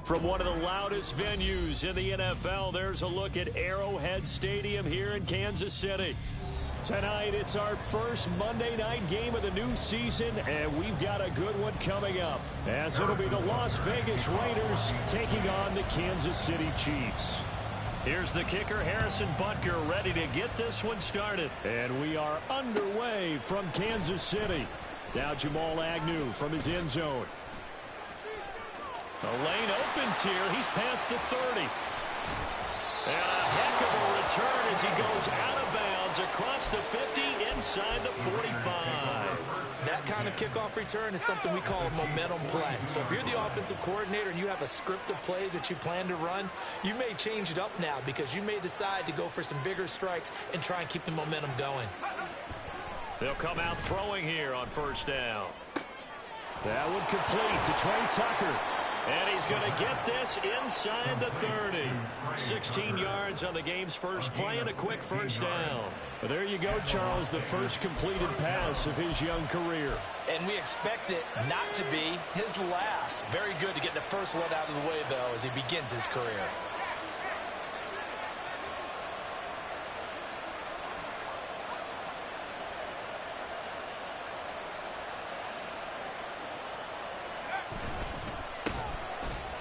From one of the loudest venues in the NFL, there's a look at Arrowhead Stadium here in Kansas City. Tonight, it's our first Monday night game of the new season, and we've got a good one coming up, as it'll be the Las Vegas Raiders taking on the Kansas City Chiefs. Here's the kicker, Harrison Butker, ready to get this one started. And we are underway from Kansas City. Now Jamal Agnew from his end zone. The lane opens here. He's past the 30. And a heck of a return as he goes out of bounds across the 50 inside the 45. That kind of kickoff return is something we call a momentum play. So if you're the offensive coordinator and you have a script of plays that you plan to run, you may change it up now because you may decide to go for some bigger strikes and try and keep the momentum going. They'll come out throwing here on first down. That would complete to Trey Tucker. And he's going to get this inside the 30. 16 yards on the game's first play and a quick first down. But there you go, Charles, the first completed pass of his young career. And we expect it not to be his last. Very good to get the first one out of the way, though, as he begins his career.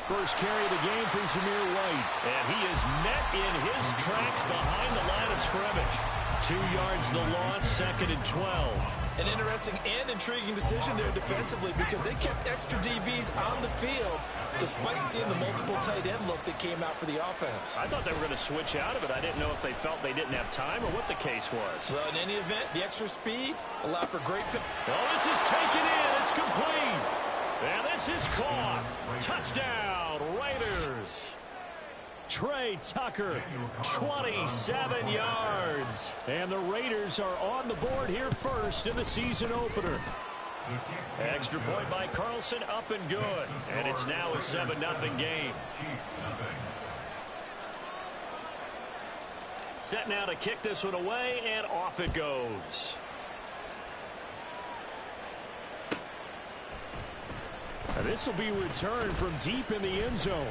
First carry of the game for Zamir White. And he is met in his tracks behind the line of scrimmage. 2 yards the loss, 2nd and 12. An interesting and intriguing decision there defensively because they kept extra DBs on the field despite seeing the multiple tight end look that came out for the offense. I thought they were going to switch out of it. I didn't know if they felt they didn't have time or what the case was. Well, in any event, the extra speed allowed for great... Oh, this is taken in. It's complete. And this is caught. Touchdown, Raiders. Trey Tucker, 27 yards. And the Raiders are on the board here first in the season opener. Extra point by Carlson, up and good. And it's now a 7-0 game. Set now to kick this one away, and off it goes. And this will be returned from deep in the end zone.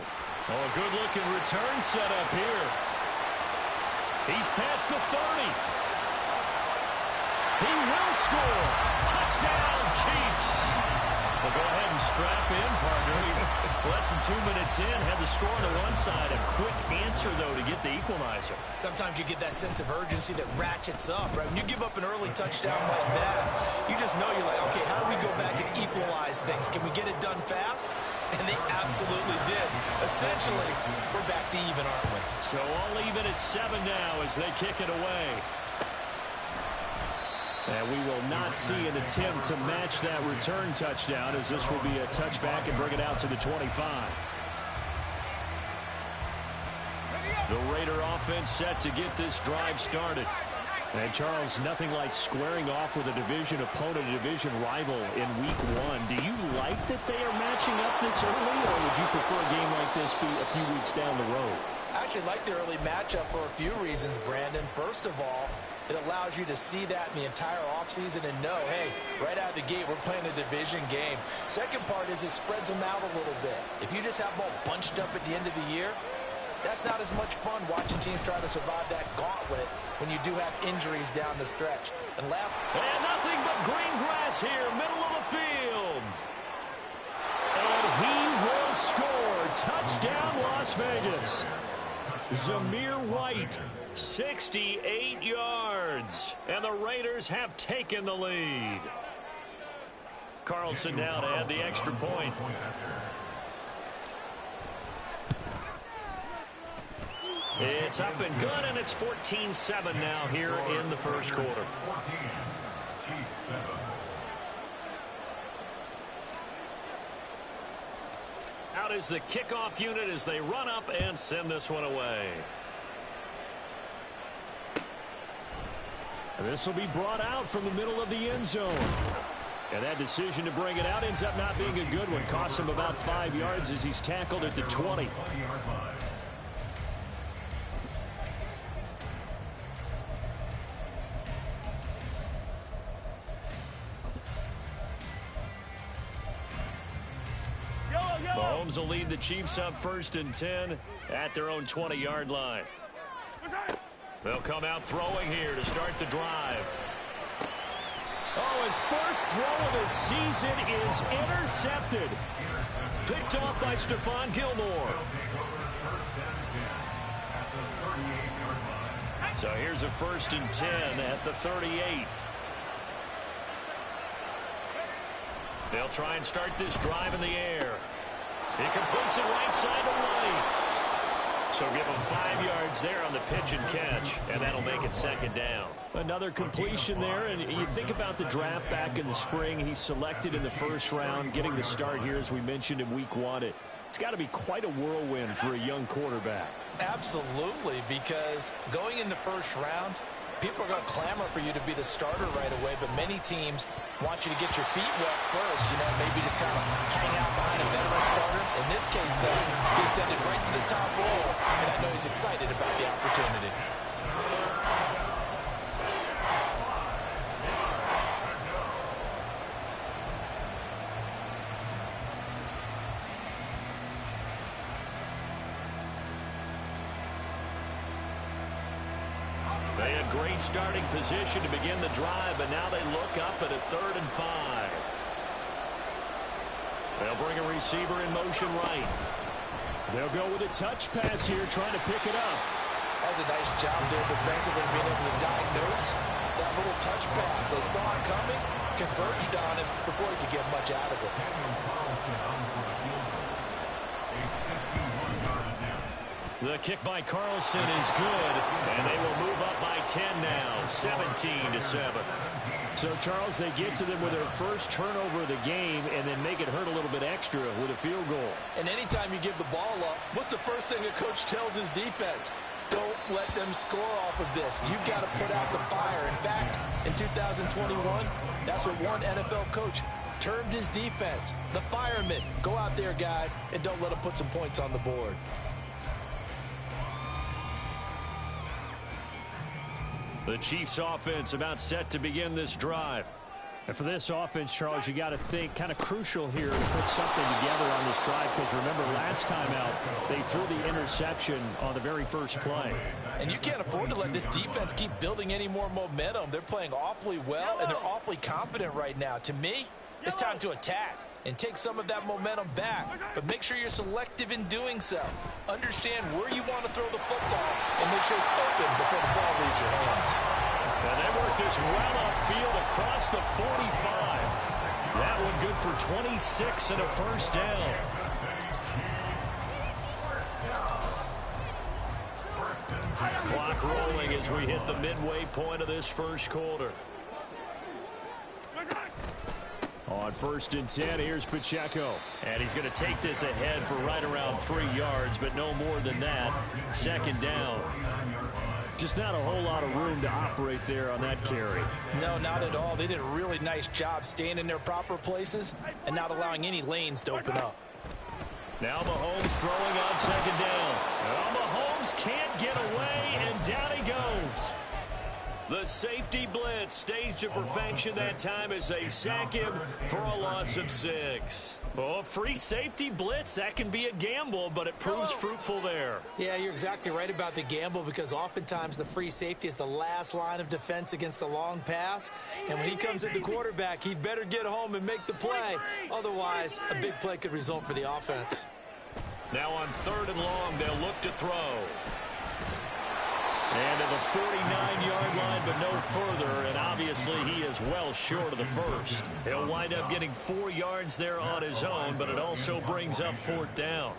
Oh, a good-looking return set up here. He's past the 30. He will score. Touchdown, Chiefs. Well, go ahead and strap in, partner. Less than 2 minutes in, had the score on the one side. A quick answer, though, to get the equalizer. Sometimes you get that sense of urgency that ratchets up, right? When you give up an early touchdown like that, you just know you're like, okay, how do we go back and equalize things? Can we get it done fast? And they absolutely did. Essentially, we're back to even, aren't we? So all even at 7 now as they kick it away. And we will not see an attempt to match that return touchdown, as this will be a touchback and bring it out to the 25. The Raider offense set to get this drive started. And Charles, nothing like squaring off with a division opponent, a division rival in week 1. Do you like that they are matching up this early, or would you prefer a game like this be a few weeks down the road? I actually like the early matchup for a few reasons, Brandon. First of all, it allows you to see that in the entire offseason and know, hey, right out of the gate, we're playing a division game. Second part is it spreads them out a little bit. If you just have them all bunched up at the end of the year, that's not as much fun watching teams try to survive that gauntlet when you do have injuries down the stretch. And last... And nothing but green grass here, middle of the field. And he will score. Touchdown, Las Vegas. Zamir White, 68 yards. And the Raiders have taken the lead. Carlson now to add the extra point. It's up and good, and it's 14-7 now here in the first quarter. Out is the kickoff unit as they run up and send this one away. And this will be brought out from the middle of the end zone. And that decision to bring it out ends up not being a good one. Costs him about 5 yards as he's tackled at the 20. Mahomes will lead the Chiefs up 1st and 10 at their own 20-yard line. They'll come out throwing here to start the drive. Oh, his first throw of the season is intercepted. Picked off by Stephon Gilmore. So here's a 1st and 10 at the 38. They'll try and start this drive in the air. He completes it right side to right. So give him 5 yards there on the pitch and catch, and that'll make it 2nd down. Another completion there, and you think about the draft back in the spring. He's selected in the 1st round, getting the start here, as we mentioned in week 1. It's got to be quite a whirlwind for a young quarterback. Absolutely, because going in the 1st round, people are going to clamor for you to be the starter right away, but many teams want you to get your feet wet first, maybe just kind of hang out behind a veteran starter. In this case, though, he ascended right to the top role, and I know he's excited about the opportunity. They had great starting position to begin the drive, but now they look up at a 3rd and 5. They'll bring a receiver in motion right. They'll go with a touch pass here, trying to pick it up. That's a nice job there defensively, being able to diagnose that little touch pass. They saw it coming, converged on it before he could get much out of it. The kick by Carlson is good, and they will move up by 10 now, 17-7. So, Charles, they get to them with their first turnover of the game and then make it hurt a little bit extra with a field goal. And anytime you give the ball up, what's the first thing a coach tells his defense? Don't let them score off of this. You've got to put out the fire. In fact, in 2021, that's what one NFL coach termed his defense, the firemen. Go out there, guys, and don't let them put some points on the board. The Chiefs offense about set to begin this drive. And for this offense, Charles, you got to think kind of crucial here to put something together on this drive, because remember last time out they threw the interception on the very first play. And you can't afford to let this defense keep building any more momentum. They're playing awfully well, and they're awfully confident right now. To me, it's time to attack and take some of that momentum back, but make sure you're selective in doing so. Understand where you want to throw the football and make sure it's open before the ball leaves your hands. And they work this well upfield across the 45. That one good for 26 and a 1st down. Clock rolling as we hit the midway point of this 1st quarter. On 1st and 10, here's Pacheco. And he's going to take this ahead for right around 3 yards, but no more than that. 2nd down. Just not a whole lot of room to operate there on that carry. No, not at all. They did a really nice job staying in their proper places and not allowing any lanes to open up. Now Mahomes throwing on 2nd down. Well, Mahomes can't get away, and down he goes. The safety blitz staged to perfection that time as they sack him for a loss of 6. Well, a free safety blitz, that can be a gamble, but it proves fruitful there. Yeah, you're exactly right about the gamble, because oftentimes the free safety is the last line of defense against a long pass. And when he comes at the quarterback, he'd better get home and make the play. Otherwise, a big play could result for the offense. Now on 3rd and long, they'll look to throw. And to the 49-yard line, but no further, and obviously he is well short of the 1st. He'll wind up getting 4 yards there on his own, but it also brings up 4th down.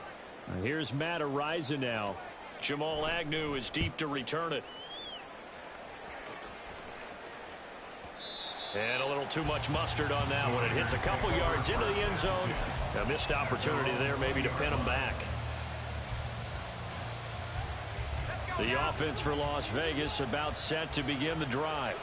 Here's Matt Araiza now. Jamal Agnew is deep to return it. And a little too much mustard on that one. It hits a couple yards into the end zone. A missed opportunity there maybe to pin him back. The offense for Las Vegas about set to begin the drive.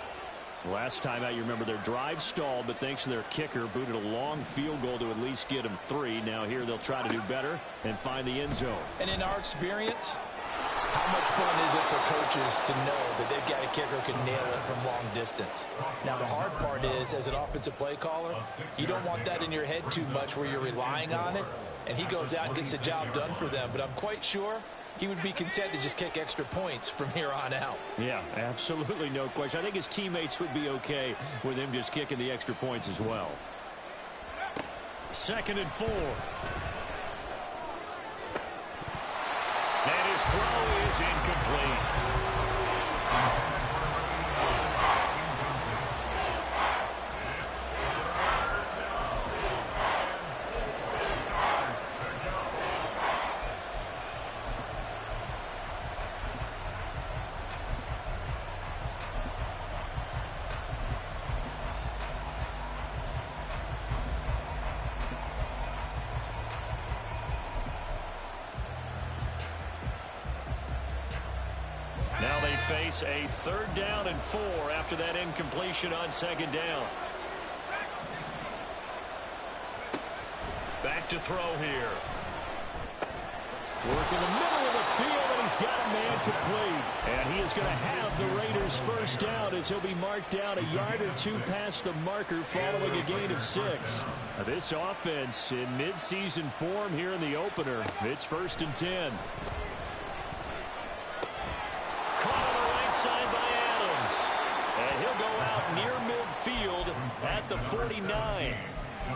Last time out, you remember their drive stalled, but thanks to their kicker, booted a long field goal to at least get them 3. Now here they'll try to do better and find the end zone. And in our experience, how much fun is it for coaches to know that they've got a kicker who can nail it from long distance? Now, the hard part is, as an offensive play caller, you don't want that in your head too much where you're relying on it. and he goes out and gets the job done for them. But I'm quite sure he would be content to just kick extra points from here on out. Yeah, absolutely no question. I think his teammates would be okay with him just kicking the extra points as well. 2nd and 4. And his throw is incomplete. Now they face a 3rd down and 4 after that incompletion on 2nd down. Back to throw here. Work in the middle of the field, and he's got a man complete. And he is going to have the Raiders' 1st down as he'll be marked down a yard or 2 past the marker following a gain of 6. Now this offense in midseason form here in the opener. It's 1st and 10. Side by Adams. And he'll go out near midfield at the 49.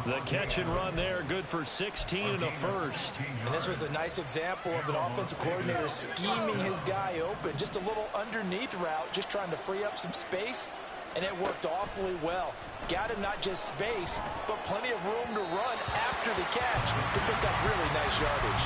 The catch and run there, good for 16 and a 1st. And this was a nice example of an offensive coordinator scheming his guy open. Just a little underneath route, just trying to free up some space. And it worked awfully well. Got him not just space, but plenty of room to run after the catch to pick up really nice yardage.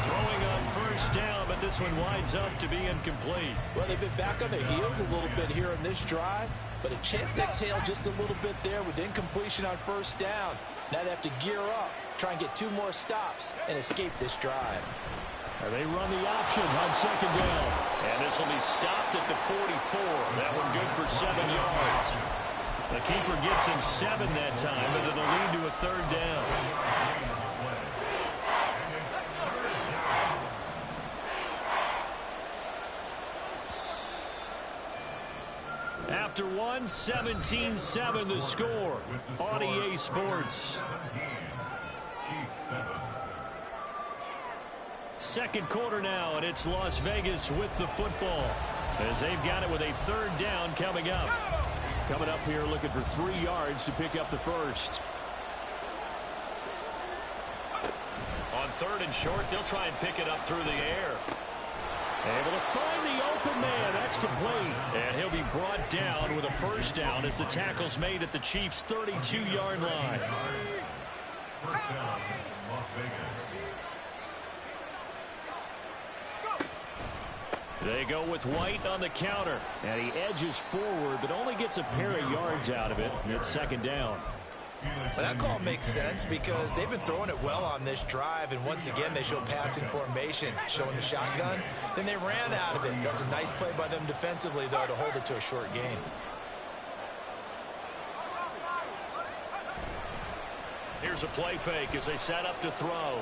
Throwing on 1st down, but this one winds up to be incomplete. Well, they've been back on their heels a little bit here in this drive, but a chance to exhale just a little bit there with incompletion on 1st down. Now they have to gear up, try and get 2 more stops, and escape this drive. And they run the option on 2nd down. And this will be stopped at the 44. That one good for 7 yards. The keeper gets him 7 that time, but it'll lead to a 3rd down. After 1, 17-7 the score on EA Sports. 2nd quarter now, and it's Las Vegas with the football as they've got it with a 3rd down coming up. Coming up here looking for 3 yards to pick up the 1st. On 3rd and short, they'll try and pick it up through the air. Able to find the open man. That's complete. And he'll be brought down with a 1st down as the tackle's made at the Chiefs' 32-yard line. 1st down, Las Vegas. They go with White on the counter. And he edges forward, but only gets a pair of yards out of it. And it's 2nd down. Well, that call makes sense because they've been throwing it well on this drive, and once again they show passing formation, showing the shotgun. Then they ran out of it. That was a nice play by them defensively, though, to hold it to a short gain. Here's a play fake as they set up to throw.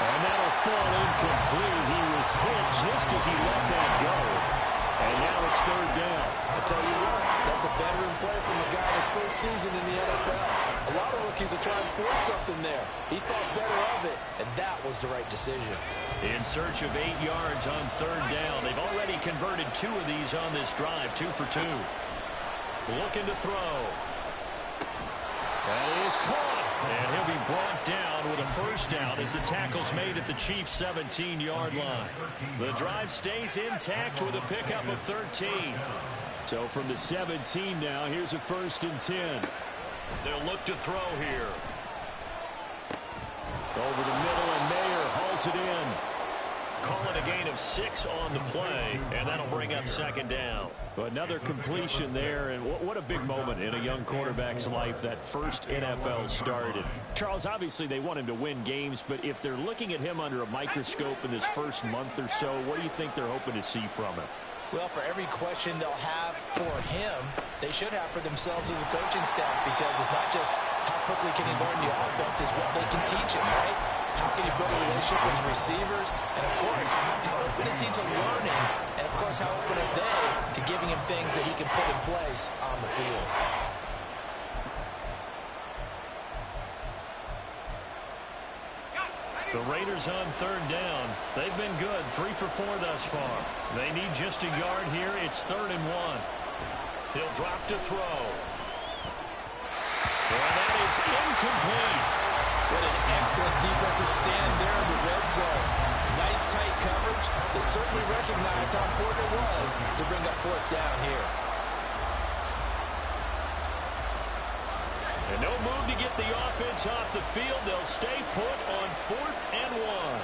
And that'll fall incomplete. He was hit just as he let that go. And now it's 3rd down. I tell you what, that's a veteran play from a guy in his 1st season in the NFL. A lot of rookies are trying to force something there. He thought better of it, and that was the right decision. In search of 8 yards on 3rd down. They've already converted 2 of these on this drive, 2 for 2. Looking to throw. That is caught. And he'll be brought down with a 1st down as the tackle's made at the Chiefs' 17-yard line. The drive stays intact with a pickup of 13. So from the 17 now, here's a 1st and 10. They'll look to throw here. Over the middle, and Mayer hauls it in. Call it a gain of 6 on the play, and that'll bring up 2nd down. Another completion there, and what a big moment in a young quarterback's life, that first NFL started. Charles, obviously they want him to win games, but if they're looking at him under a microscope in this first month or so, what do you think they're hoping to see from him? Well, for every question they'll have for him, they should have for themselves as a coaching staff, because it's not just how quickly can he learn the offense, it's what they can teach him, right? How can he build a relationship with his receivers? And, of course, how open is he to learning? And, of course, how open are they to giving him things that he can put in place on the field? The Raiders on third down. They've been good, 3 for 4 thus far. They need just a yard here. It's 3rd and 1. He'll drop to throw. And that is incomplete. What an excellent defensive stand there in the red zone. Nice tight coverage. They certainly recognized how important it was to bring up 4th down here. And no move to get the offense off the field. They'll stay put on 4th and 1.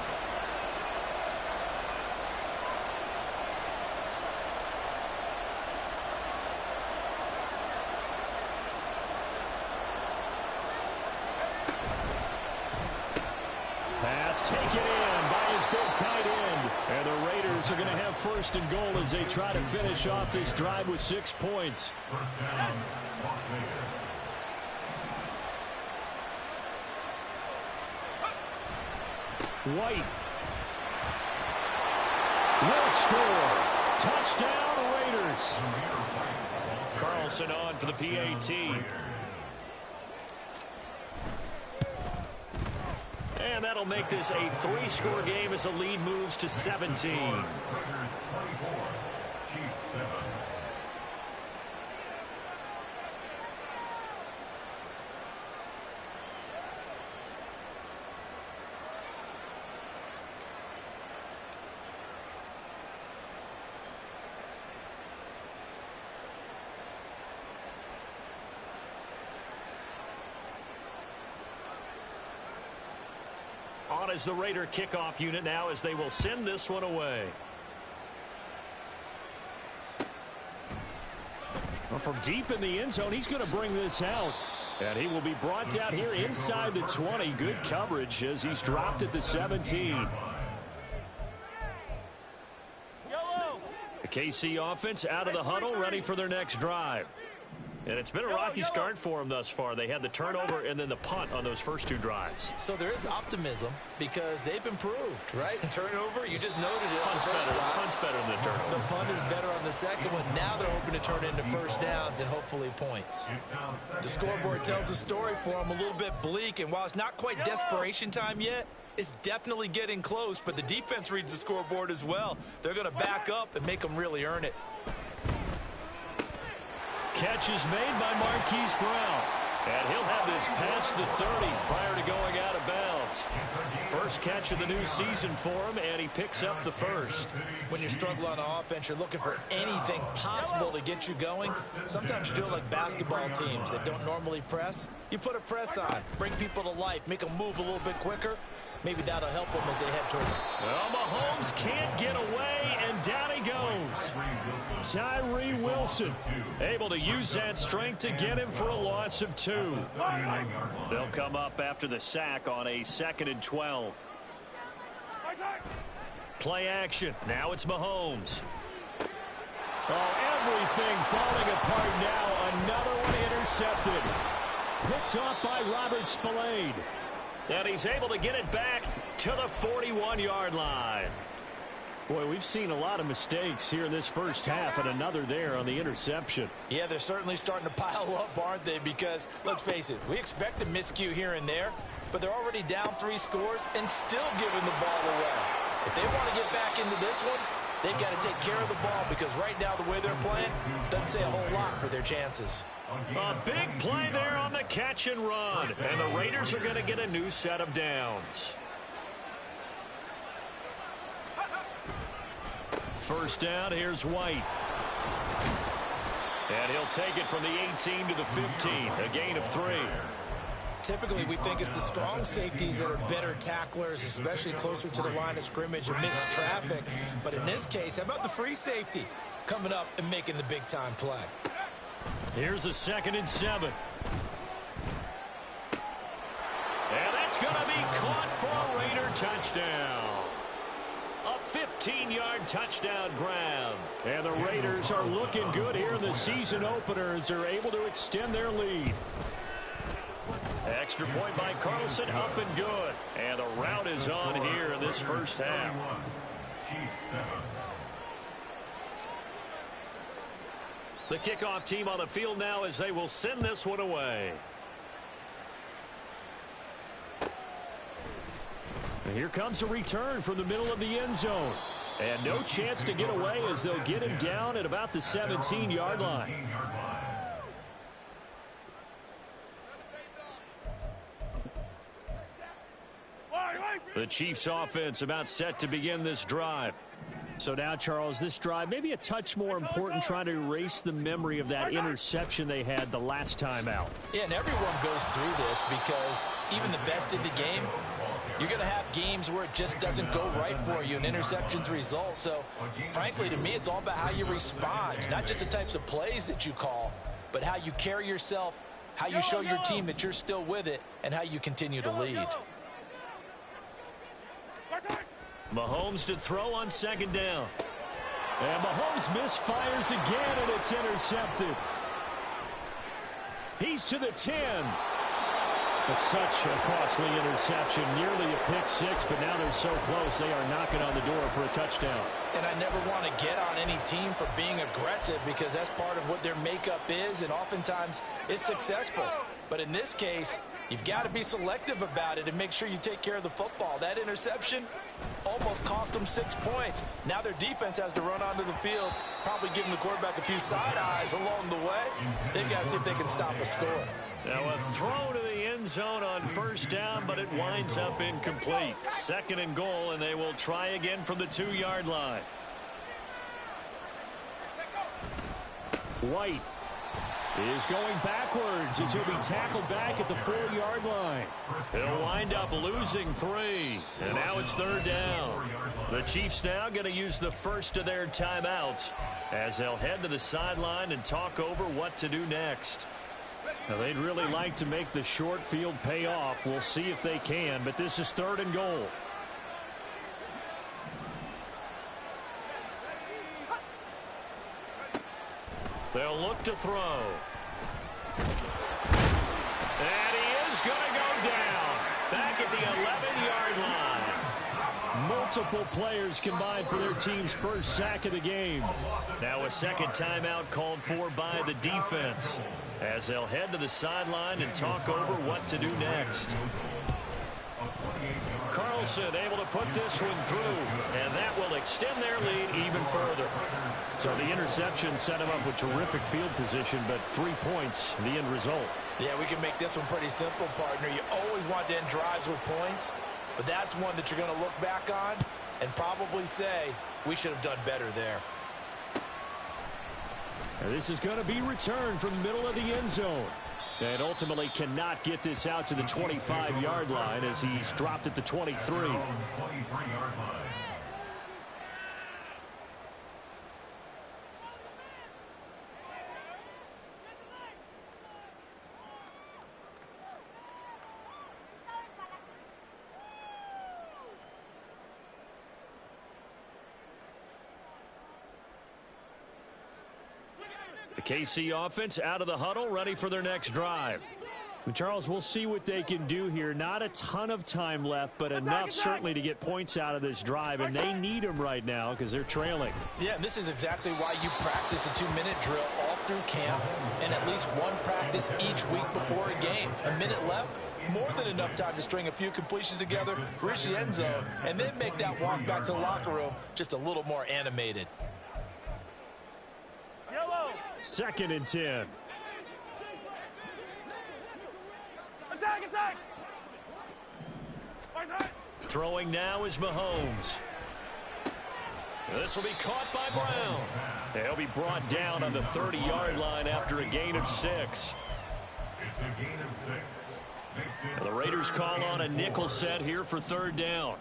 Pass taken in by his big tight end. And the Raiders are going to have 1st and goal as they try to finish off this drive with 6 points. White will score. Touchdown, Raiders. Carlson on for the PAT. And that'll make this a 3-score game as the lead moves to 17. On as the Raider kickoff unit now as they will send this one away. Well, from deep in the end zone, he's going to bring this out. And he will be brought down here inside the 20. Good coverage as he's dropped at the 17. The KC offense out of the huddle, ready for their next drive. And it's been a rocky start for them thus far. They had the turnover and then the punt on those first 2 drives. So there is optimism because they've improved, right? Turnover, you just noted it. Punt's better than the turnover. The punt is better on the second one. Now they're hoping to turn into 1st downs and hopefully points. The scoreboard tells a story for them, a little bit bleak. And while it's not quite desperation time yet, it's definitely getting close. But the defense reads the scoreboard as well. They're going to back up and make them really earn it. Catch is made by Marquise Brown. And he'll have this past the 30 prior to going out of bounds. First catch of the new season for him, and he picks up the 1st. When you struggle on offense, you're looking for anything possible to get you going. Sometimes you do it like basketball teams that don't normally press. You put a press on, bring people to life, make them move a little bit quicker. Maybe that'll help them as they head toward it. Well, Mahomes can't get away, and down he goes. Tyree Wilson able to use that strength to get him for a loss of 2. They'll come up after the sack on a 2nd and 12. Play action. Now it's Mahomes. Oh, everything falling apart now. Another one intercepted. Picked off by Robert Spillane. And he's able to get it back to the 41-yard line. Boy, we've seen a lot of mistakes here in this first half, and another there on the interception. Yeah, they're certainly starting to pile up, aren't they? Because, let's face it, we expect a miscue here and there, but they're already down 3 scores and still giving the ball away. If they want to get back into this one, they've got to take care of the ball because right now the way they're playing doesn't say a whole lot for their chances. A big play there on the catch and run. And the Raiders are going to get a new set of downs. First down, here's White. And he'll take it from the 18 to the 15. A gain of 3. Typically, we think it's the strong safeties that are better tacklers, especially closer to the line of scrimmage amidst traffic. But in this case, how about the free safety coming up and making the big-time play? Here's a 2nd and 7. And that's going to be caught for a Raider touchdown. A 15-yard touchdown grab. And the Raiders are looking good here in the season opener as they're able to extend their lead. Extra point by Carlson, up and good. And the route is on here in this first half. The kickoff team on the field now as they will send this one away. And here comes a return from the middle of the end zone. And no chance to get away as they'll get him down at about the 17-yard line. The Chiefs offense about set to begin this drive. So now, Charles, this drive maybe a touch more important, trying to erase the memory of that interception they had the last time out. Yeah, and everyone goes through this because even the best in the game, you're going to have games where it just doesn't go right for you, and interceptions result. So, frankly, to me, it's all about how you respond, not just the types of plays that you call, but how you carry yourself, how you show your team that you're still with it, and how you continue to lead. Mahomes to throw on second down. And Mahomes misfires again, and it's intercepted. He's to the 10. It's such a costly interception, nearly a pick six, but now they're so close they are knocking on the door for a touchdown. And I never want to get on any team for being aggressive because that's part of what their makeup is, and oftentimes it's successful. But in this case, you've got to be selective about it and make sure you take care of the football. That interception almost cost them 6 points. Now their defense has to run onto the field, probably giving the quarterback a few side eyes along the way. They've got to see if they can stop a score. Now a throw to the end zone on first down, but it winds up incomplete. Second and goal, and they will try again from the 2-yard line. White is going backwards as he'll be tackled back at the 4-yard line. He'll wind up losing 3, and now it's third down. The Chiefs now going to use the first of their timeouts as they'll head to the sideline and talk over what to do next. Now, they'd really like to make the short field pay off. We'll see if they can, but this is third and goal. They'll look to throw. And he is going to go down. Back at the 11-yard line. Multiple players combined for their team's first sack of the game. Now a second timeout called for by the defense as they'll head to the sideline and talk over what to do next. Carlson able to put this one through, and that will extend their lead even further. So the interception set him up with terrific field position, but 3 points, the end result. Yeah, we can make this one pretty simple, partner. You always want to end drives with points, but that's one that you're going to look back on and probably say, we should have done better there. And this is going to be returned from the middle of the end zone. And ultimately cannot get this out to the 25-yard line as he's dropped at the 23. The KC offense out of the huddle, ready for their next drive. And Charles, we'll see what they can do here. Not a ton of time left, but enough certainly to get points out of this drive, and they need them right now because they're trailing. Yeah, and this is exactly why you practice a 2-minute drill all through camp and at least one practice each week before a game. A minute left, more than enough time to string a few completions together, reach the end zone, and then make that walk back to the locker room just a little more animated. Second and 10. Attack! Throwing now is Mahomes. This will be caught by Brown. They'll be brought down on the 30-yard line after a gain of 6. It's a gain of 6. And the Raiders call on a nickel set here for third down.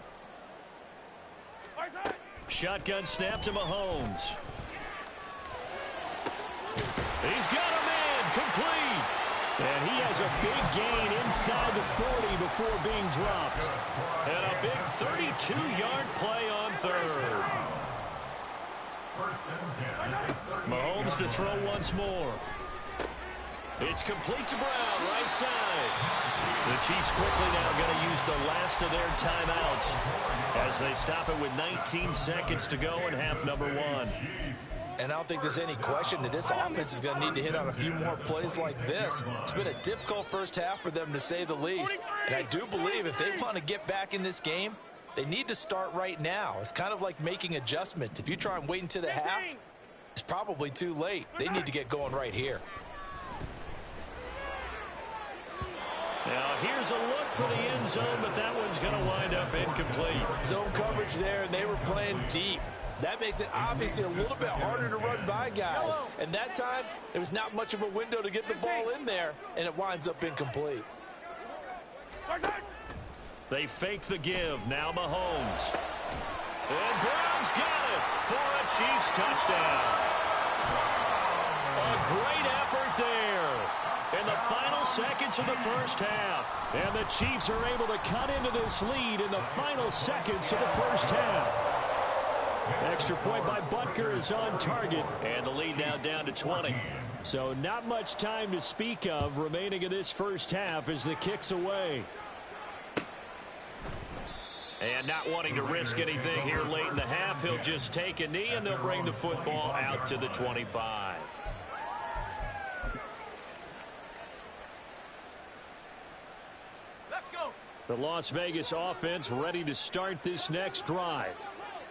Shotgun snap to Mahomes. He's got a man complete. And he has a big gain inside the 40 before being dropped. And a big 32-yard play on third. Mahomes to throw once more. It's complete to Brown, right side. The Chiefs quickly now going to use the last of their timeouts as they stop it with 19 seconds to go in half number 1. And I don't think there's any question that this offense is going to need to hit on a few more plays like this. It's been a difficult first half for them, to say the least. And I do believe if they want to get back in this game, They need to start right now. It's kind of like making adjustments. If you try and wait until the half, it's probably too late. They need to get going right here. Now here's a look for the end zone, but that one's going to wind up incomplete. Zone coverage there, and they were playing deep. That makes it obviously a little bit harder to run by guys. And that time, there was not much of a window to get the ball in there, and it winds up incomplete. They fake the give. Now Mahomes. And Brown's got it for a Chiefs touchdown. A great effort there in the final seconds of the first half. And the Chiefs are able to cut into this lead in the final seconds of the first half. Extra point by Butker is on target. And the lead now down to 20. So not much time to speak of remaining in this first half as the kick's away. And not wanting to risk anything here late in the half, he'll just take a knee and they'll bring the football out to the 25. Let's go. The Las Vegas offense ready to start this next drive.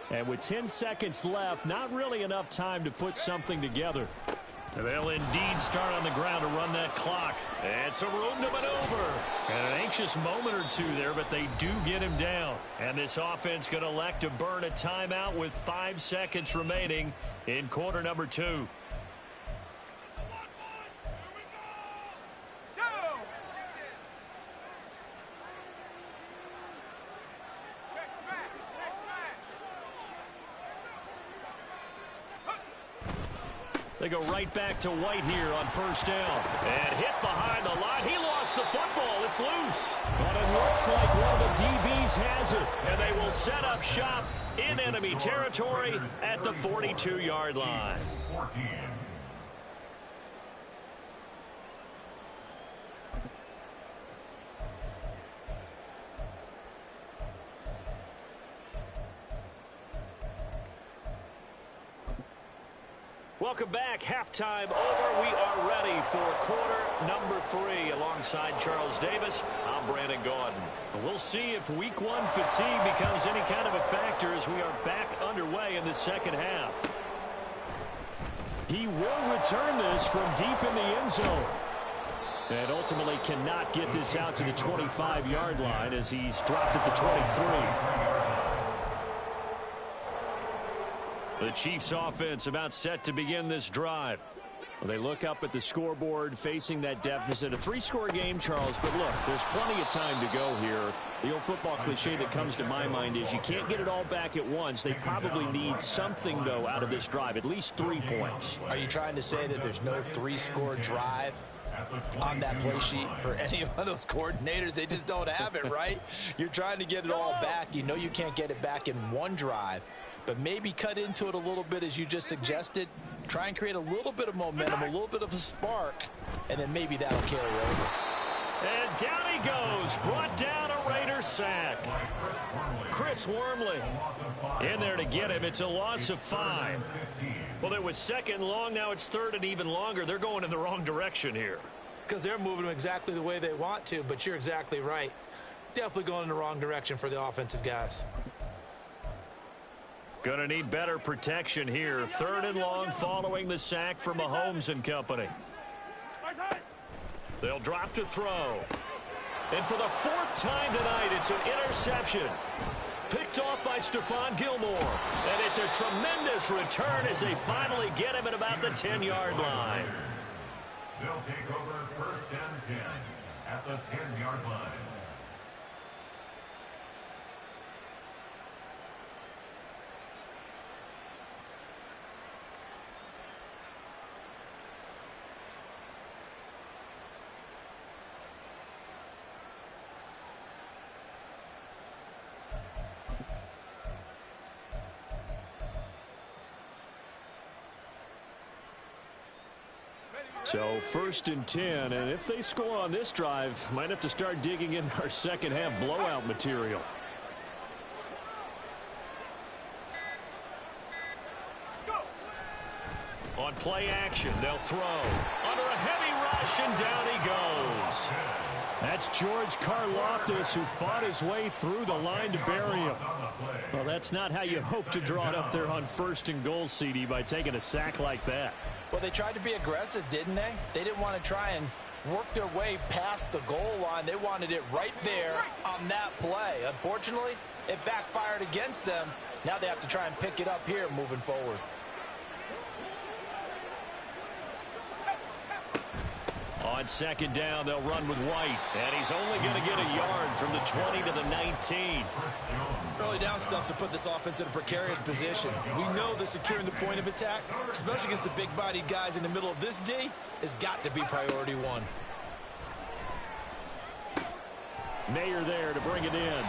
And with 10 seconds left, not really enough time to put something together. They'll indeed start on the ground to run that clock. And some room to maneuver. And an anxious moment or two there, but they do get him down. And this offense going to elect to burn a timeout with 5 seconds remaining in quarter number 2. They go right back to White here on first down. And hit behind the line. He lost the football. It's loose. But it looks like one of the DBs has it. And they will set up shop in enemy territory at the 42-yard line. 14. Welcome back. Halftime over. We are ready for quarter number 3. Alongside Charles Davis, I'm Brandon Gaudin. We'll see if week 1 fatigue becomes any kind of a factor as we are back underway in the second half. He will return this from deep in the end zone. And ultimately cannot get this out to the 25-yard line as he's dropped at the 23. The Chiefs offense about set to begin this drive. Well, they look up at the scoreboard facing that deficit. A 3-score game, Charles, but look, there's plenty of time to go here. The old football cliche that comes to my mind is you can't get it all back at once. They probably need something, though, out of this drive, at least 3 points. Are you trying to say that there's no 3-score drive on that play sheet for any of those coordinators? They just don't have it, right? You're trying to get it all back. You know you can't get it back in one drive. But maybe cut into it a little bit as you just suggested. Try and create a little bit of momentum, a little bit of a spark, and then maybe that'll carry over. And down he goes. Brought down a Raider sack. Chris Wormley in there to get him. It's a loss of 5. Well, it was second long. Now it's third and even longer. They're going in the wrong direction here. Because they're moving them exactly the way they want to, but you're exactly right. Definitely going in the wrong direction for the offensive guys. Going to need better protection here. Third and long following the sack from Mahomes and company. They'll drop to throw. And for the 4th time tonight, it's an interception. Picked off by Stephon Gilmore. And it's a tremendous return as they finally get him at about the 10-yard line. They'll take over first and 10 at the 10-yard line. So 1st and 10, and if they score on this drive, might have to start digging in our second half blowout material. On play action, they'll throw. Under a heavy rush, and down he goes. That's George Karlaftis, who fought his way through the line to bury him. Well, that's not how you hope to draw it up there on 1st and goal, CD, by taking a sack like that. Well, they tried to be aggressive, didn't they? They didn't want to try and work their way past the goal line. They wanted it right there on that play. Unfortunately, it backfired against them. Now they have to try and pick it up here moving forward. On 2nd down, they'll run with White. And he's only going to get a yard from the 20 to the 19. Early down stuff to put this offense in a precarious position. We know that securing the point of attack, especially against the big-bodied guys in the middle of this D, has got to be priority one. Mayer there to bring it in.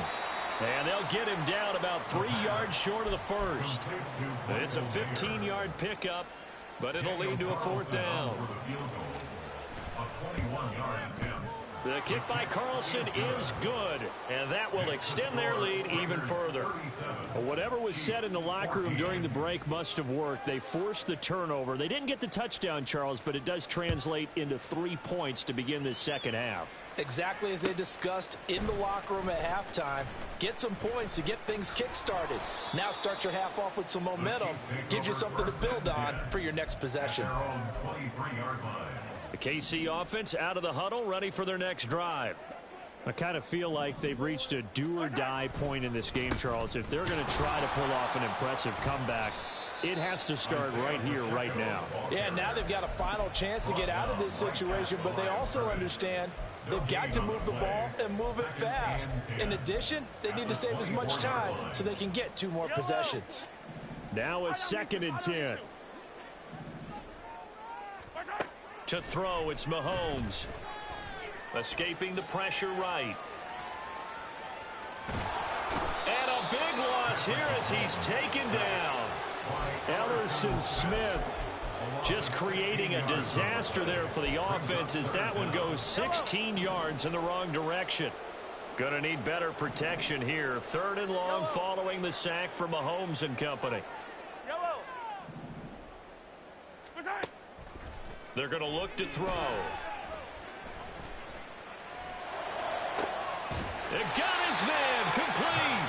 And they'll get him down about 3 yards short of the first. It's a 15-yard pickup, but it'll lead to a 4th down. The kick by Carlson is good, and that will extend their lead even further. Whatever was said in the locker room during the break must have worked. They forced the turnover. They didn't get the touchdown, Charles, but it does translate into 3 points to begin this second half. Exactly as they discussed in the locker room at halftime. Get some points to get things kick-started. Now start your half off with some momentum. Gives you something to build on for your next possession. The KC offense out of the huddle, ready for their next drive. I kind of feel like they've reached a do-or-die point in this game, Charles. If they're going to try to pull off an impressive comeback, it has to start right here, right now. Yeah, now they've got a final chance to get out of this situation, but they also understand they've got to move the ball and move it fast. In addition, they need to save as much time so they can get 2 more possessions. Now a 2nd and 10. To throw, it's Mahomes. Escaping the pressure right. And a big loss here as he's taken down. Ellerson Smith just creating a disaster there for the offense as that one goes 16 yards in the wrong direction. Gonna need better protection here. 3rd and long following the sack for Mahomes and company. They're going to look to throw. It got his man complete.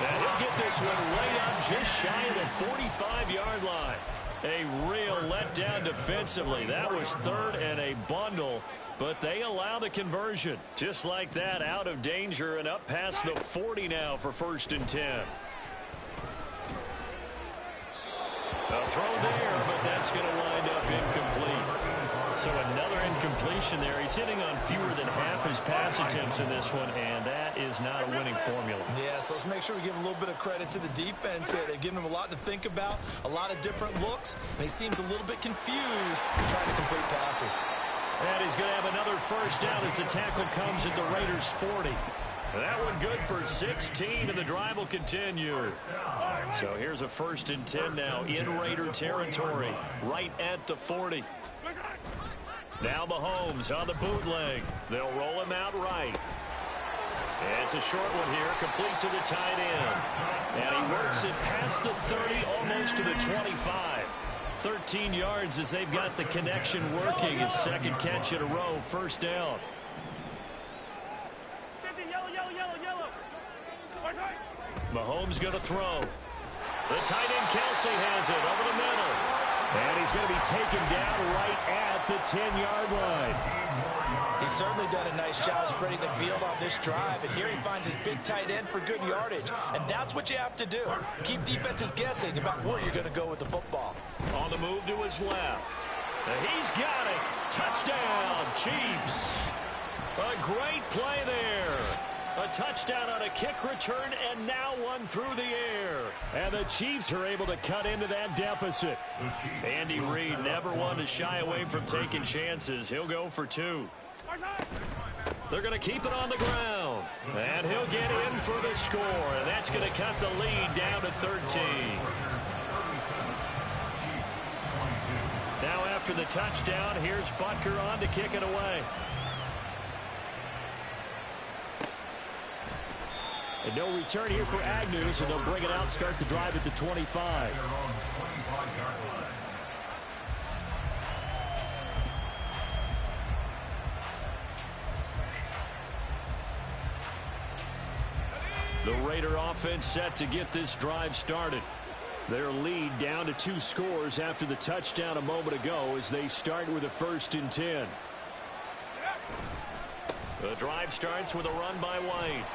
And he'll get this one right up just shy of the 45-yard line. A real letdown defensively. That was 3rd and a bundle, but they allow the conversion. Just like that, out of danger and up past the 40 now for 1st and 10. A throw there, but that's going to wind up incomplete. So another incompletion there. He's hitting on fewer than half his pass attempts in this one, and that is not a winning formula. Yeah, so let's make sure we give a little bit of credit to the defense here. They've given him a lot to think about, a lot of different looks, and he seems a little bit confused trying to complete passes. And he's going to have another 1st down as the tackle comes at the Raiders' 40. That one good for 16, and the drive will continue. So here's a 1st and 10 now in Raider territory, right at the 40. Now Mahomes on the bootleg. They'll roll him out right. It's a short one here, complete to the tight end. And he works it past the 30, almost to the 25. 13 yards as they've got the connection working. His 2nd catch in a row, 1st down. Mahomes going to throw. The tight end Kelsey has it over the middle. And he's going to be taken down right at the 10-yard line. He's certainly done a nice job spreading the field on this drive, and here he finds his big tight end for good yardage. And that's what you have to do. Keep defenses guessing about where you're going to go with the football. On the move to his left. He's got it. Touchdown, Chiefs. A great play there. A touchdown on a kick return, and now one through the air. And the Chiefs are able to cut into that deficit. Andy Reid never one to shy away from taking chances. He'll go for 2. They're going to keep it on the ground. And he'll get in for the score. And that's going to cut the lead down to 13. Now after the touchdown, here's Butker on to kick it away. And no return here for Agnew, so they'll bring it out, start the drive at the 25. The Raider offense set to get this drive started. Their lead down to 2 scores after the touchdown a moment ago as they start with a 1st and 10. The drive starts with a run by White.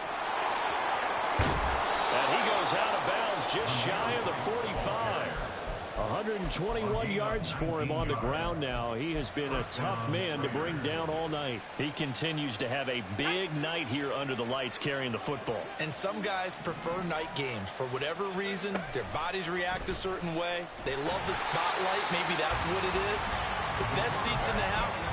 And he goes out of bounds just shy of the 45. 121 yards for him on the ground now. He has been a tough man to bring down all night. He continues to have a big night here under the lights carrying the football. And some guys prefer night games. For whatever reason, their bodies react a certain way. They love the spotlight. Maybe that's what it is. The best seats in the house,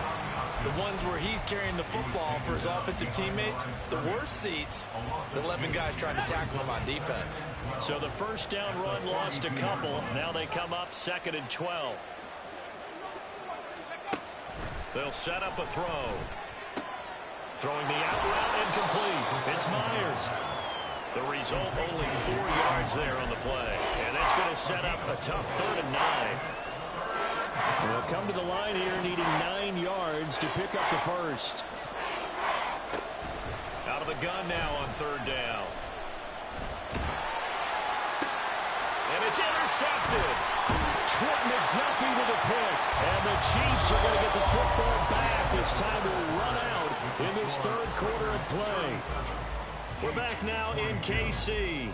the ones where he's carrying the football for his offensive teammates. The worst seats, the 11 guys trying to tackle him on defense. So the first down run lost a couple. Now they come up 2nd and 12. They'll set up a throw. Throwing the out route incomplete. It's Myers. The result, only 4 yards there on the play. And that's going to set up a tough 3rd and 9. They'll come to the line here needing 9 yards to pick up the first. Out of the gun now on 3rd down. And it's intercepted. Trent McDuffie with a pick. And the Chiefs are going to get the football back as time will run out in this 3rd quarter of play. We're back now in KC.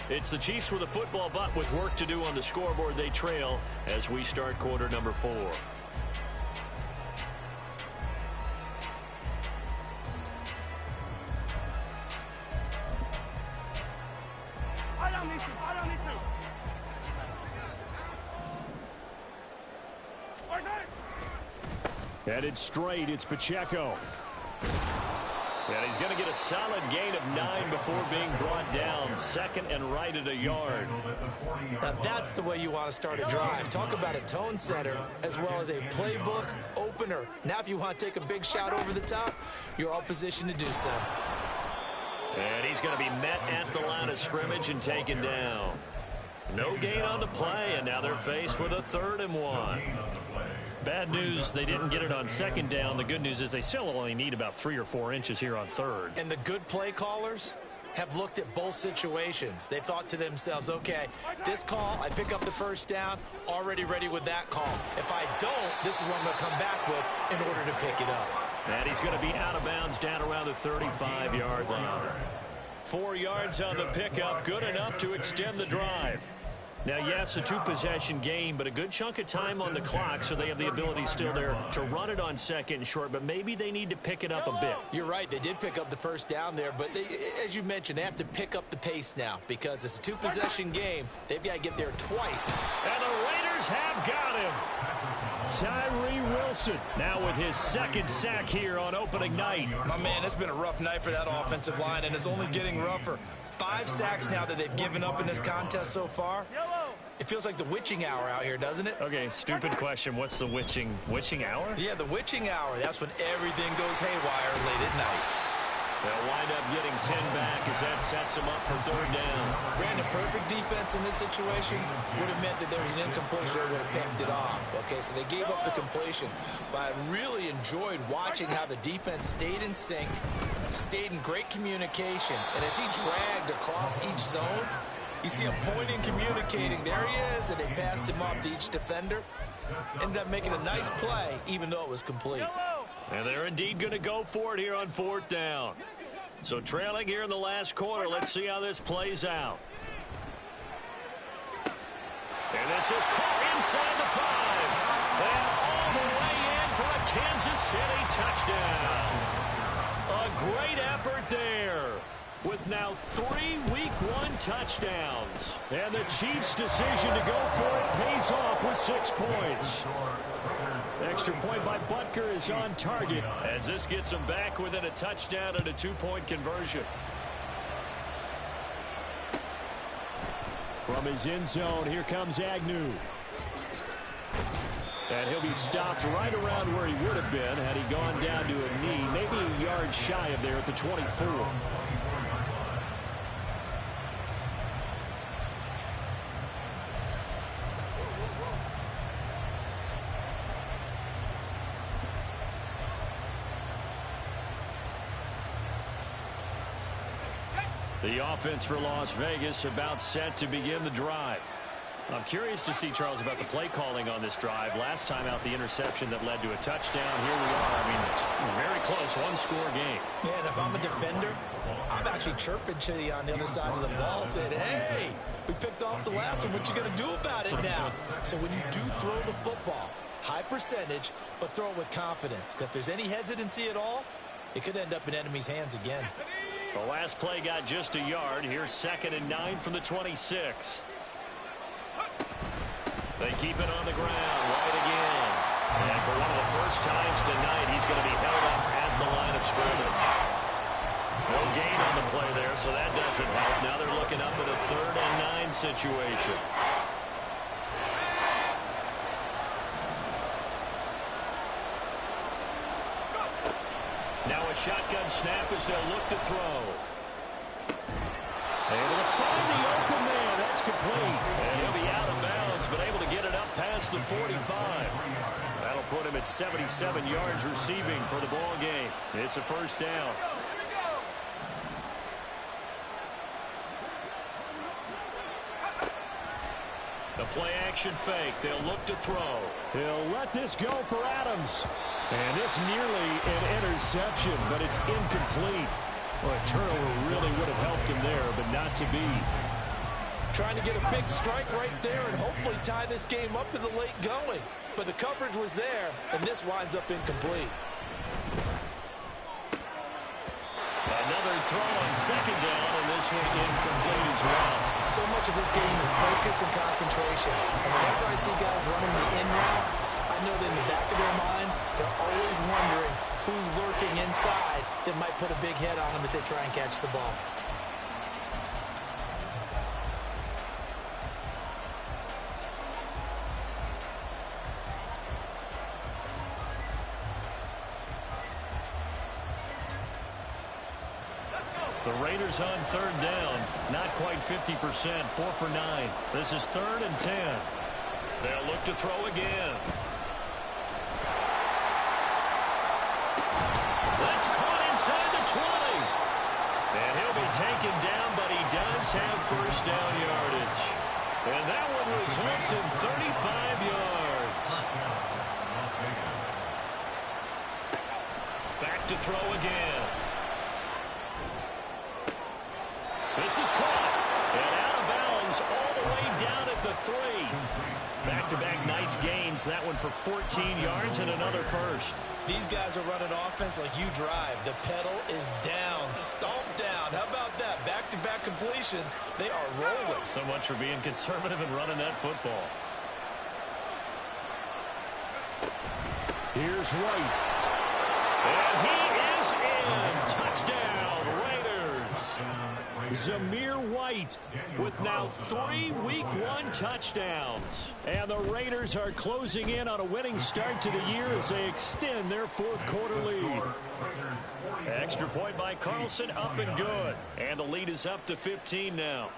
It's the Chiefs with the football, but with work to do on the scoreboard, they trail as we start quarter number 4. Headed straight, it's Pacheco. And he's going to get a solid gain of 9 before being brought down. 2nd and right at a yard. Now that's the way you want to start a drive. Talk about a tone setter as well as a playbook opener. Now if you want to take a big shot over the top, you're all positioned to do so. And he's going to be met at the line of scrimmage and taken down. No gain on the play, and now they're faced with a 3rd and 1. Bad news, they didn't get it on 2nd down. The good news is they still only need about 3 or 4 inches here on 3rd. And the good play callers have looked at both situations. They thought to themselves, okay, this call, I pick up the first down, already ready with that call. If I don't, this is what I'm going to come back with in order to pick it up. And he's going to be out of bounds down around the 35-yard line. 4 yards on the pickup, good enough to extend the drive. Now, yes, a 2-possession game, but a good chunk of time on the clock, so they have the ability still there to run it on 2nd and short, but maybe they need to pick it up a bit. You're right. They did pick up the first down there, but they, as you mentioned, they have to pick up the pace now because it's a 2-possession game. They've got to get there twice. And the Raiders have got him. Tyree Wilson now with his 2nd sack here on opening night. My man, it's been a rough night for that offensive line, and it's only getting rougher. 5 sacks now that they've given up in this contest so far. It feels like the witching hour out here, doesn't it? Okay, stupid question. What's the witching hour? Yeah, the witching hour. That's when everything goes haywire late at night. They'll wind up getting 10 back as that sets them up for 3rd down. Brandon, perfect defense in this situation would have meant that there was an incompletion that would have picked it off. Okay, so they gave up the completion. But I really enjoyed watching how the defense stayed in sync, stayed in great communication. And as he dragged across each zone, you see him pointing, communicating. There he is, and they passed him off to each defender. Ended up making a nice play, even though it was complete. And they're indeed going to go for it here on 4th down. So trailing here in the last quarter, let's see how this plays out. And this is caught inside the 5. And all the way in for a Kansas City touchdown. A great effort there, with now 3 Week 1 touchdowns. And the Chiefs' decision to go for it pays off with 6 points. Extra point by Butker is on target as this gets them back within a touchdown and a 2-point conversion. From his end zone, here comes Agnew. And he'll be stopped right around where he would have been had he gone down to a knee, maybe a yard shy of there at the 24. The offense for Las Vegas about set to begin the drive. I'm curious to see, Charles, about the play calling on this drive. Last time out, the interception that led to a touchdown. Here we are. I mean, it's very close, one-score game. Yeah, and if I'm a defender, I'm actually chirping to you on the other side of the ball, saying, hey, we picked off the last one. What you going to do about it now? So when you do throw the football, high percentage, but throw it with confidence. Because if there's any hesitancy at all, it could end up in enemy's hands again. The last play got just a yard. Here's 2nd and 9 from the 26. They keep it on the ground. Right again. And for one of the first times tonight, he's going to be held up at the line of scrimmage. No gain on the play there, so that doesn't help. Now they're looking up at a 3rd and 9 situation. Now a shotgun snap as they'll look to throw. Able to find the open man. That's complete. And he'll be out of bounds, but able to get it up past the 45. That'll put him at 77 yards receiving for the ball game. It's a first down. The play action fake. They'll look to throw. He'll let this go for Adams. And this nearly an interception, but it's incomplete. Well, a turnover really would have helped him there, but not to be. Trying to get a big strike right there and hopefully tie this game up in the late going. But the coverage was there, and this winds up incomplete. Another throw on 2nd down, and this one incomplete as well. So much of this game is focus and concentration. And whenever I see guys running the in route, I know that in the back of their mind, they're always wondering who's lurking inside that might put a big head on them as they try and catch the ball. The Raiders on 3rd down. Not quite 50%. 4 for 9. This is 3rd and 10. They'll look to throw again. That's caught inside the 20. And he'll be taken down, but he does have first down yardage. And that one results in 35 yards. Back to throw again. This is caught. And out of bounds all the way down at the 3. Back-to-back nice gains. That one for 14 yards and another first. These guys are running offense like you drive. The pedal is down, stomped down. How about that? Back-to-back completions. They are rolling. So much for being conservative and running that football. Here's White. And he is in. Touchdown, Raiders. Zamir White with now 3 Week 1 touchdowns. And the Raiders are closing in on a winning start to the year as they extend their 4th quarter lead. Extra point by Carlson, up and good. And the lead is up to 15 now.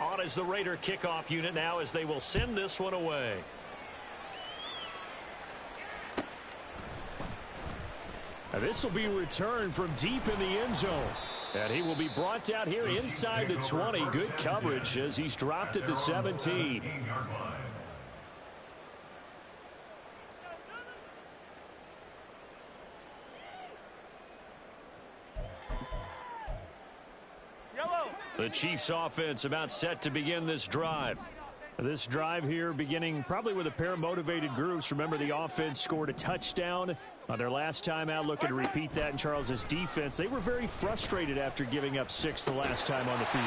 On is the Raider kickoff unit now as they will send this one away. And this will be returned from deep in the end zone. And he will be brought out here inside the 20. Good coverage as he's dropped at the 17. The Chiefs offense about set to begin this drive. This drive here beginning probably with a pair of motivated groups. Remember, the offense scored a touchdown on their last time out. Looking to repeat that in Charles's defense. They were very frustrated after giving up 6 the last time on the field.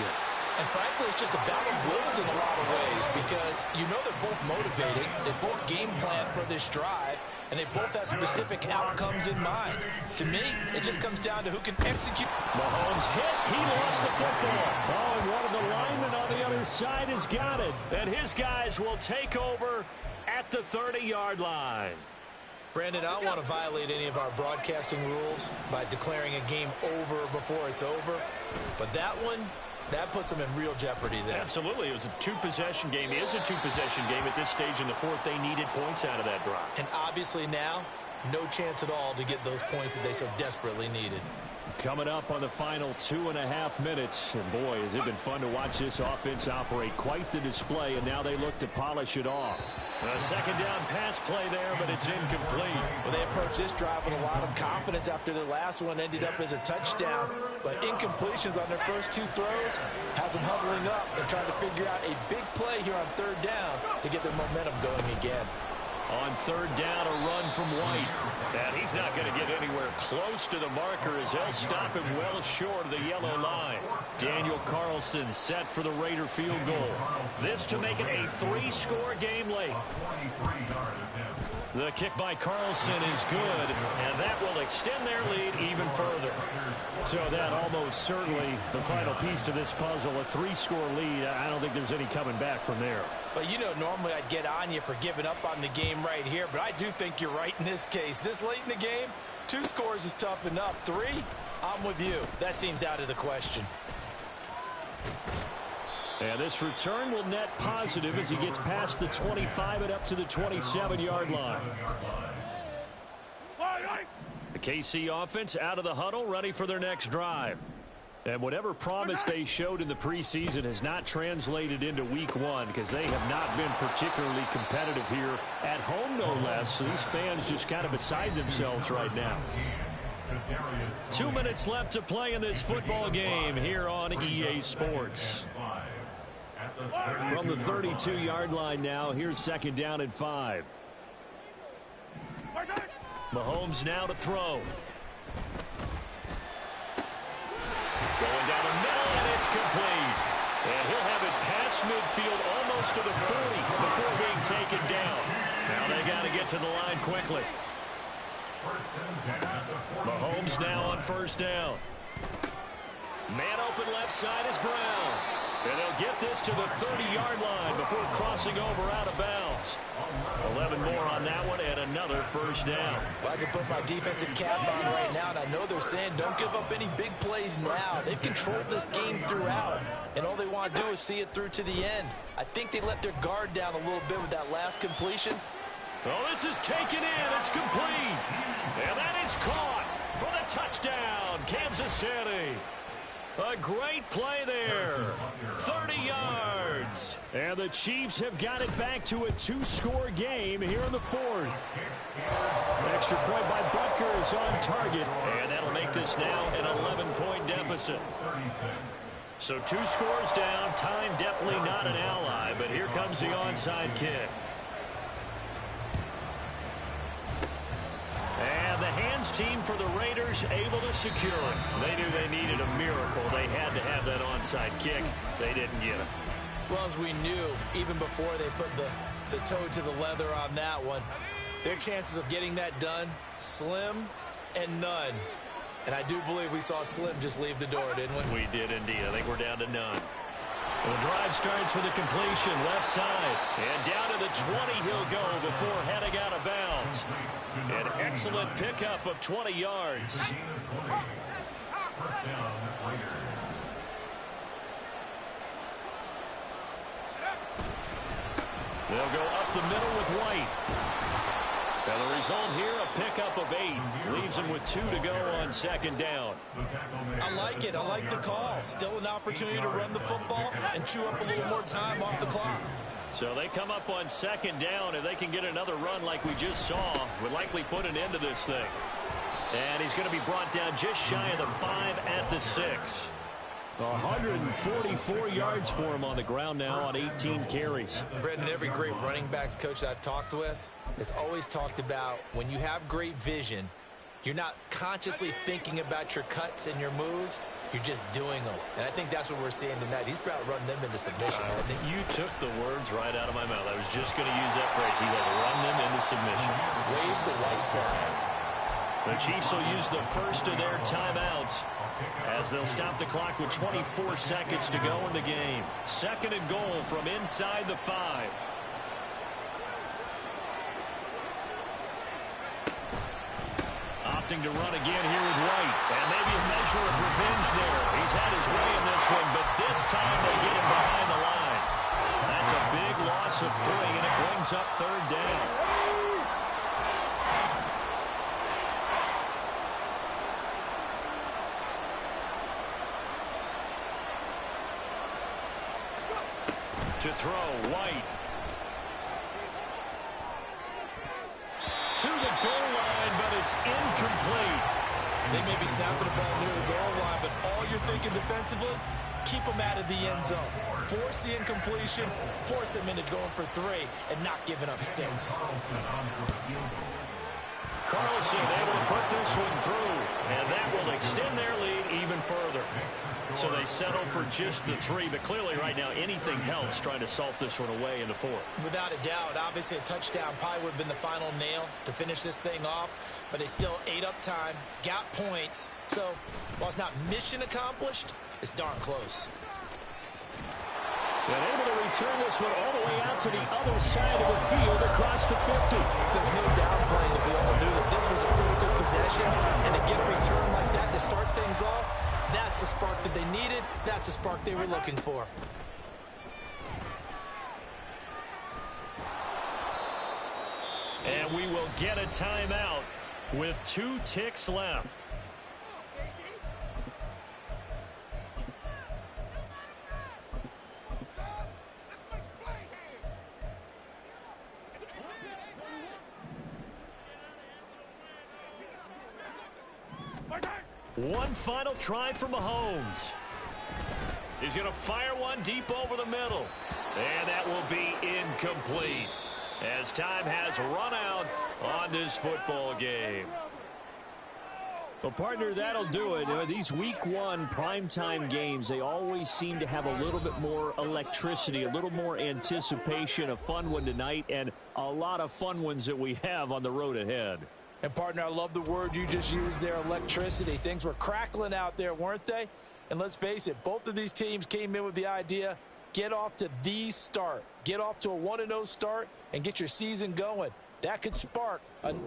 And frankly, it's just a battle of wills in a lot of ways because you know they're both motivated. They both game plan for this drive, and they both have specific outcomes in mind. To me, it just comes down to who can execute. Mahomes hit. He lost the football. Oh, and one of the linemen on the other side has got it. And his guys will take over at the 30-yard line. Brandon, I don't want to violate any of our broadcasting rules by declaring a game over before it's over, but that one, that puts them in real jeopardy there. Absolutely. It was a 2-possession game. It is a 2-possession game at this stage in the 4th. They needed points out of that drive. And obviously now, no chance at all to get those points that they so desperately needed. Coming up on the final 2.5 minutes. And boy, has it been fun to watch this offense operate. Quite the display, and now they look to polish it off. A second down pass play there, but it's incomplete. Well, they approached this drive with a lot of confidence after their last one ended up as a touchdown. But incompletions on their first 2 throws has them huddling up and trying to figure out a big play here on 3rd down to get their momentum going again. On 3rd down, a run from White. And he's not going to get anywhere close to the marker as they'll stop him well short of the yellow line. Daniel Carlson set for the Raider field goal. This to make it a 3-score game late. The kick by Carlson is good, and that will extend their lead even further. So that almost certainly the final piece to this puzzle, a 3-score lead. I don't think there's any coming back from there. But, you know, normally I'd get on you for giving up on the game right here, but I do think you're right in this case. This late in the game, 2 scores is tough enough. 3, I'm with you. That seems out of the question. And this return will net positive as he gets past the 25 and up to the 27-yard line. The KC offense out of the huddle, ready for their next drive. And whatever promise they showed in the preseason has not translated into week 1 because they have not been particularly competitive here at home, no less. So these fans just kind of beside themselves right now. 2 minutes left to play in this football game here on EA Sports. From the 32-yard line now, here's 2nd down and 5. Mahomes now to throw. Going down the middle, and it's complete. And he'll have it past midfield almost to the 40 before being taken down. Now they got to get to the line quickly. Mahomes now on 1st down. Man open left side is Brown. And they'll get this to the 30-yard line before crossing over out of bounds. 11 more on that one and another 1st down. Well, I can put my defensive cap on right now, and I know they're saying don't give up any big plays now. They've controlled this game throughout, and all they want to do is see it through to the end. I think they let their guard down a little bit with that last completion. Oh, this is taken in. It's complete. And that is caught for the touchdown, Kansas City. A great play there. 30 yards. And the Chiefs have got it back to a 2-score game here in the 4th. Extra point by Butker is on target. And that'll make this now an 11-point deficit. So 2 scores down. Time definitely not an ally. But here comes the onside kick. And the hands team for the Raiders able to secure it. They knew they needed a miracle. They had to have that onside kick. They didn't get it. Well, as we knew, even before they put the toe to the leather on that one, their chances of getting that done, slim and none. And I do believe we saw Slim just leave the door, didn't we? We did indeed. I think we're down to none. The drive starts with a completion left side. And down to the 20 he'll go before heading out of bounds. An excellent pickup of 20 yards. They'll go up the middle with White. And the result here, a pickup of 8. Leaves him with 2 to go on 2nd down. I like it. I like the call. Still an opportunity to run the football and chew up a little more time off the clock. So they come up on 2nd down. If they can get another run like we just saw, would likely put an end to this thing. And he's going to be brought down just shy of the 5 at the 6. 144 yards for him on the ground now on 18 carries. Brendan, every great running backs coach I've talked with has always talked about when you have great vision, you're not consciously thinking about your cuts and your moves. You're just doing them. And I think that's what we're seeing tonight. He's about to run them into submission. You took the words right out of my mouth. I was just going to use that phrase. He will run them into submission. Wave the white flag. The Chiefs will use the first of their timeouts as they'll stop the clock with 24 seconds to go in the game. 2nd and goal from inside the 5. Opting to run again here with White. And maybe a measure of revenge there. He's had his way in this one, but this time they get him behind the line. That's a big loss of 3, and it brings up 3rd down. To throw, White. To the goal line, but it's incomplete. They may be snapping the ball near the goal line, but all you're thinking defensively, keep them out of the end zone. Force the incompletion, force them into going for 3, and not giving up 6. Carlson able to put this one through, and that will extend their lead even further. So they settle for just the 3, but clearly right now anything helps trying to salt this one away in the 4th. Without a doubt, obviously a touchdown probably would have been the final nail to finish this thing off, but they still ate up time, got points. So while it's not mission accomplished, it's darn close. And able to return this one all the way out to the other side of the field across the 50. There's no downplaying that we all knew that this was a critical possession, and to get a return like that to start things off, that's the spark that they needed. That's the spark they were looking for. And we will get a timeout with 2 ticks left. One final try for Mahomes. He's going to fire one deep over the middle. And that will be incomplete as time has run out on this football game. Well, partner, that'll do it. These week 1 primetime games, they always seem to have a little bit more electricity, a little more anticipation. A fun one tonight, and a lot of fun ones that we have on the road ahead. And, partner, I love the word you just used there, electricity. Things were crackling out there, weren't they? And let's face it, both of these teams came in with the idea, get off to the start. Get off to a 1-0 start and get your season going. That could spark an